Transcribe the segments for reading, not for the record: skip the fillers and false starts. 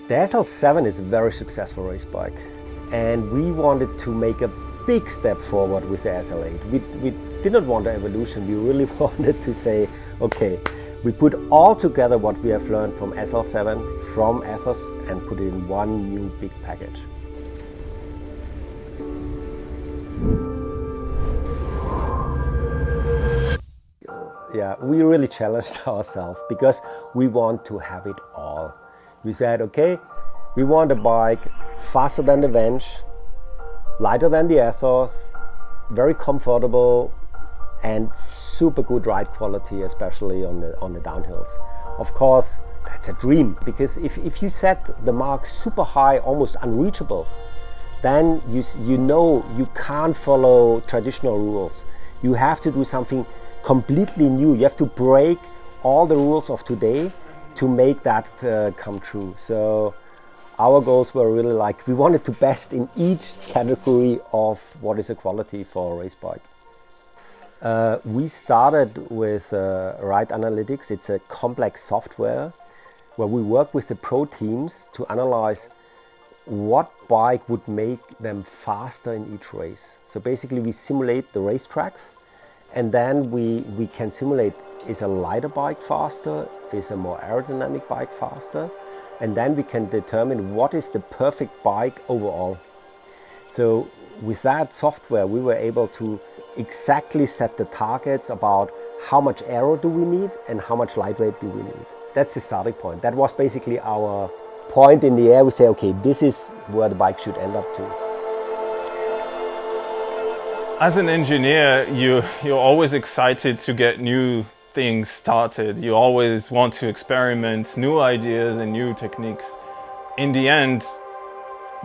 The SL7 is a very successful race bike, and we wanted to make a big step forward with the SL8. We did not want an evolution, we really wanted to say, okay, we put all together what we have learned from SL7, from Athos, and put it in one new big package. Yeah, we really challenged ourselves because we want to have it all. We said, okay, we want a bike faster than the Venge, lighter than the Athos, very comfortable, and super good ride quality, especially on the downhills. Of course, that's a dream, because if you set the mark super high, almost unreachable, then you know you can't follow traditional rules. You have to do something completely new. You have to break all the rules of today to make that come true. So our goals were really like, we wanted to best in each category of what is a quality for a race bike. We started with Ride Analytics. It's a complex software where we work with the pro teams to analyze what bike would make them faster in each race. So basically we simulate the racetracks, and then we can simulate, is a lighter bike faster, is a more aerodynamic bike faster, and then we can determine what is the perfect bike overall. So with that software we were able to exactly set the targets about how much aero do we need and how much lightweight do we need. That's the starting point. That was basically our point in the air. We say, okay, this is where the bike should end up to. As an engineer, you're always excited to get new things started. You always want to experiment new ideas and new techniques. In the end,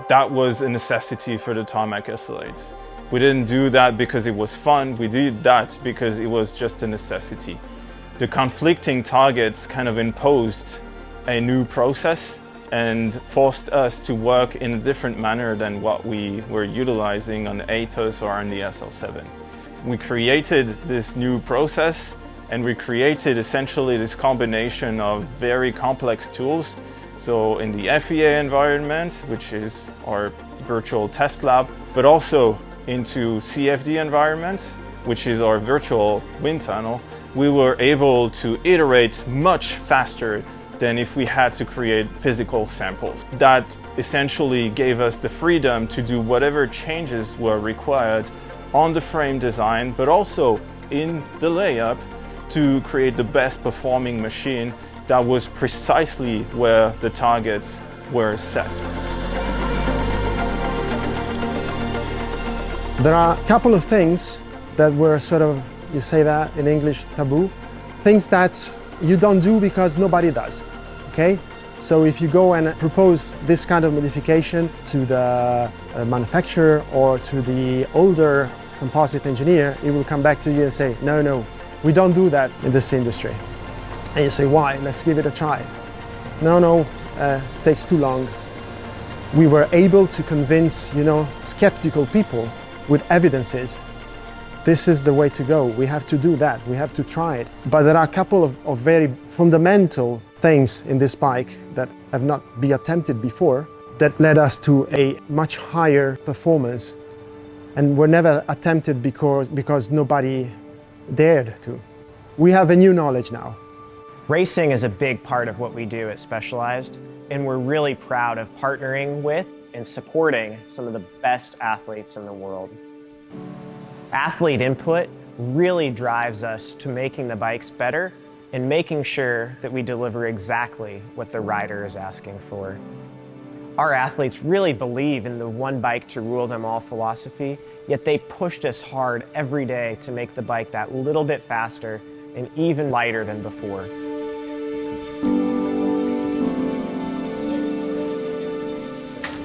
that was a necessity for the Tarmac SL8. We didn't do that because it was fun. We did that because it was just a necessity. The conflicting targets kind of imposed a new process and forced us to work in a different manner than what we were utilizing on the Athos or on the SL7. We created this new process, and we created essentially this combination of very complex tools. So in the FEA environment, which is our virtual test lab, but also into CFD environment, which is our virtual wind tunnel, we were able to iterate much faster than if we had to create physical samples. That essentially gave us the freedom to do whatever changes were required on the frame design, but also in the layup to create the best performing machine that was precisely where the targets were set. There are a couple of things that were sort of, you say that in English, taboo, things that you don't do because nobody does. Okay, so if you go and propose this kind of modification to the manufacturer or to the older composite engineer, he will come back to you and say, no, we don't do that in this industry. And you say, why? Let's give it a try. No, takes too long. We were able to convince, skeptical people with evidences. This is the way to go. We have to do that. We have to try it. But there are a couple of very fundamental things in this bike that have not been attempted before that led us to a much higher performance, and were never attempted because nobody dared to. We have a new knowledge now. Racing is a big part of what we do at Specialized, and we're really proud of partnering with and supporting some of the best athletes in the world. Athlete input really drives us to making the bikes better and making sure that we deliver exactly what the rider is asking for. Our athletes really believe in the one bike to rule them all philosophy, yet they pushed us hard every day to make the bike that little bit faster and even lighter than before.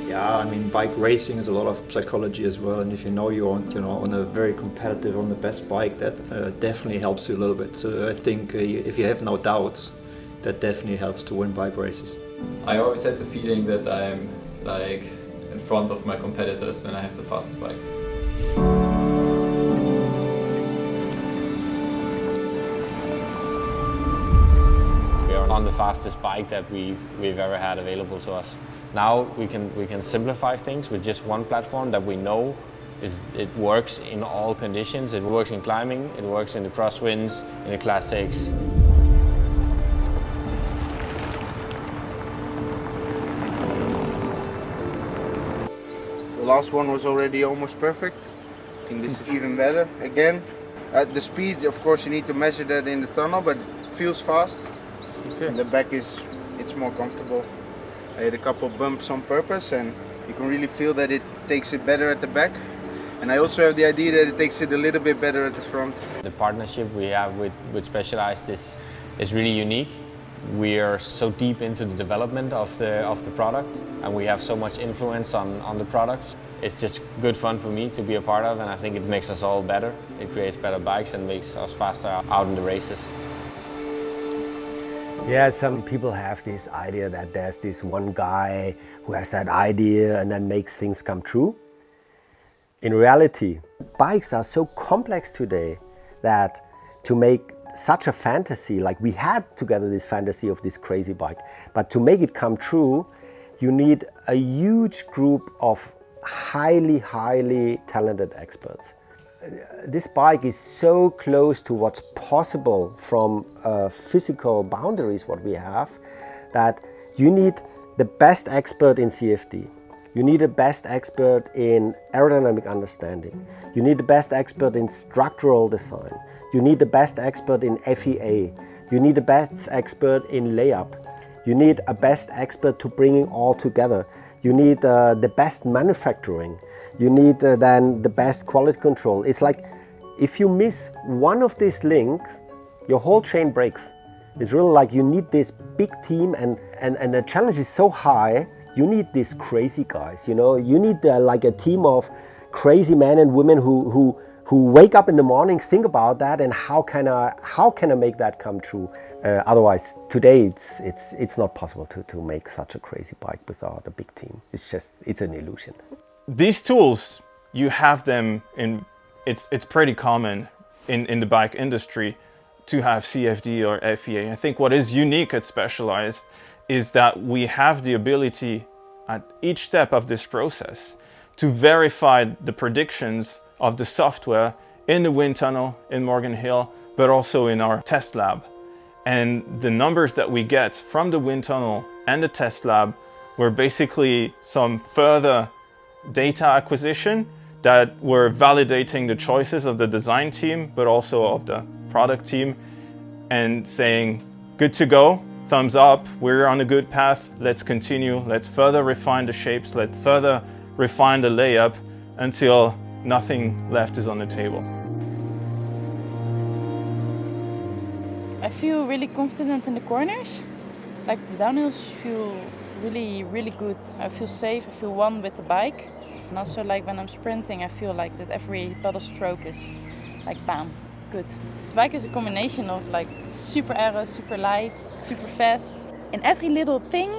Yeah, I mean, bike racing is a lot of psychology as well, and if you know you're on a very competitive, on the best bike, that definitely helps you a little bit. So I think if you have no doubts, that definitely helps to win bike races. I always had the feeling that I'm like in front of my competitors when I have the fastest bike. on the fastest bike that we've ever had available to us. Now we can simplify things with just one platform that we know it works in all conditions. It works in climbing, it works in the crosswinds, in the classics. The last one was already almost perfect. I think this is even better. Again, at the speed, of course, you need to measure that in the tunnel, but it feels fast. Okay. The back it's more comfortable. I had a couple bumps on purpose, and you can really feel that it takes it better at the back. And I also have the idea that it takes it a little bit better at the front. The partnership we have with Specialized is really unique. We are so deep into the development of the product, and we have so much influence on the products. It's just good fun for me to be a part of, and I think it makes us all better. It creates better bikes and makes us faster out in the races. Yeah, some people have this idea that there's this one guy who has that idea and then makes things come true. In reality, bikes are so complex today that to make such a fantasy, like we had together this fantasy of this crazy bike, but to make it come true, you need a huge group of highly talented experts. This bike is so close to what's possible from physical boundaries, what we have, that you need the best expert in CFD. You need the best expert in aerodynamic understanding. You need the best expert in structural design. You need the best expert in FEA. You need the best expert in layup. You need a best expert to bring it all together. You need the best manufacturing. You need then the best quality control. It's like if you miss one of these links, your whole chain breaks. It's really like you need this big team, and the challenge is so high. You need these crazy guys, you know. You need like a team of crazy men and women who wake up in the morning, think about that, and how can I make that come true? Otherwise, today it's not possible to make such a crazy bike without a big team. It's an illusion. These tools, you have them in. It's pretty common in the bike industry to have CFD or FEA. I think what is unique at Specialized is that we have the ability at each step of this process to verify the predictions of the software in the wind tunnel in Morgan Hill, but also in our test lab. And the numbers that we get from the wind tunnel and the test lab were basically some further data acquisition that were validating the choices of the design team, but also of the product team, and saying, good to go, thumbs up, we're on a good path, let's continue, let's further refine the shapes, let's further refine the layup until nothing left is on the table. I feel really confident in the corners. Like the downhills feel really good. I feel safe, I feel one with the bike. And also like when I'm sprinting, I feel like that every pedal stroke is like bam, good. The bike is a combination of like super aero, super light, super fast. And every little thing,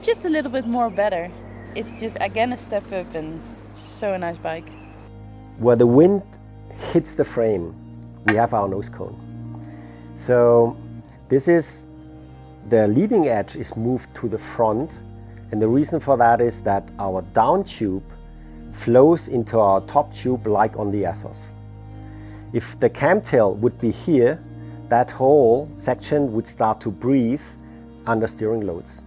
just a little bit more better. It's just again a step up, and so a nice bike. Where the wind hits the frame, we have our nose cone. So this is, the leading edge is moved to the front, and the reason for that is that our down tube flows into our top tube like on the Athos. If the camtail would be here, that whole section would start to breathe under steering loads.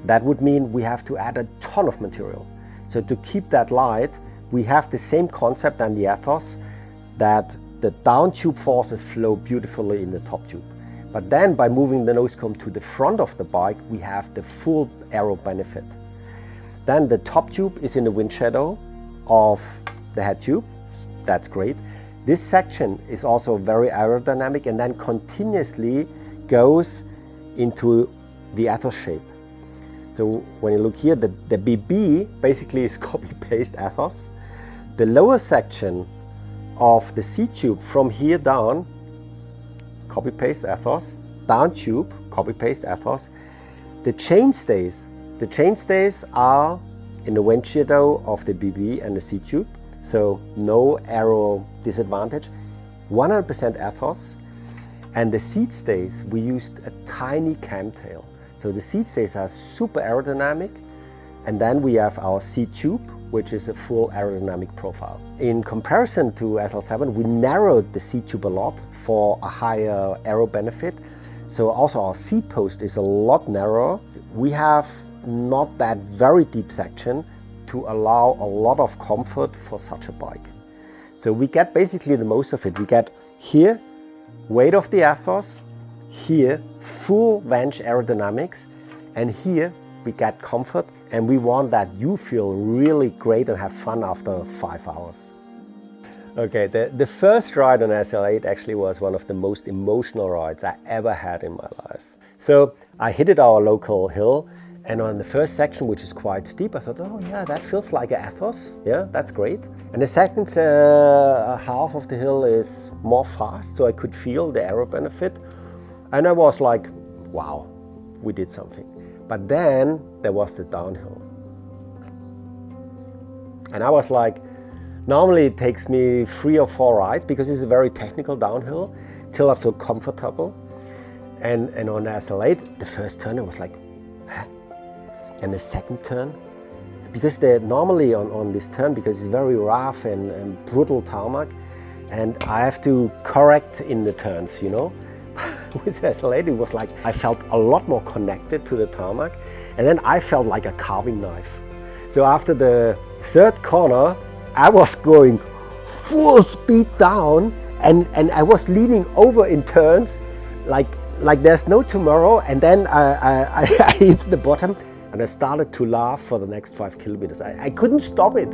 That would mean we have to add a ton of material. So to keep that light, we have the same concept than the Athos, that the down tube forces flow beautifully in the top tube. But then by moving the nose cone to the front of the bike, we have the full aero benefit. Then the top tube is in the wind shadow of the head tube. That's great. This section is also very aerodynamic and then continuously goes into the Athos shape. So when you look here, the BB basically is copy-paste Athos. The lower section of the C tube from here down, copy-paste Athos, down tube, copy-paste Athos. The chainstays are in the wind shadow of the BB and the C tube, so no aero disadvantage. 100% Athos. And the seat stays, we used a tiny camtail. So the seat stays are super aerodynamic, and then we have our seat tube, which is a full aerodynamic profile. In comparison to SL7, we narrowed the seat tube a lot for a higher aero benefit. So also our seat post is a lot narrower. We have not that very deep section to allow a lot of comfort for such a bike. So we get basically the most of it. We get here, weight of the ethos, here, full Venge aerodynamics, and here we get comfort, and we want that you feel really great and have fun after 5 hours. Okay, the first ride on SL8 actually was one of the most emotional rides I ever had in my life. So I hit it our local hill, and on the first section, which is quite steep, I thought, oh yeah, that feels like an ethos. Yeah, that's great. And the second half of the hill is more fast, so I could feel the aero benefit. And I was like, wow, we did something. But then there was the downhill. And I was like, normally it takes me 3 or 4 rides, because it's a very technical downhill, till I feel comfortable. And on SL8, the first turn I was like, huh? And the second turn, because normally on this turn, because it's very rough and brutal tarmac, and I have to correct in the turns, you know. With SL8, it was like I felt a lot more connected to the tarmac, and then I felt like a carving knife. So after the third corner, I was going full speed down, and I was leaning over in turns like there's no tomorrow, and then I hit the bottom, and I started to laugh for the next 5 kilometers. I couldn't stop it.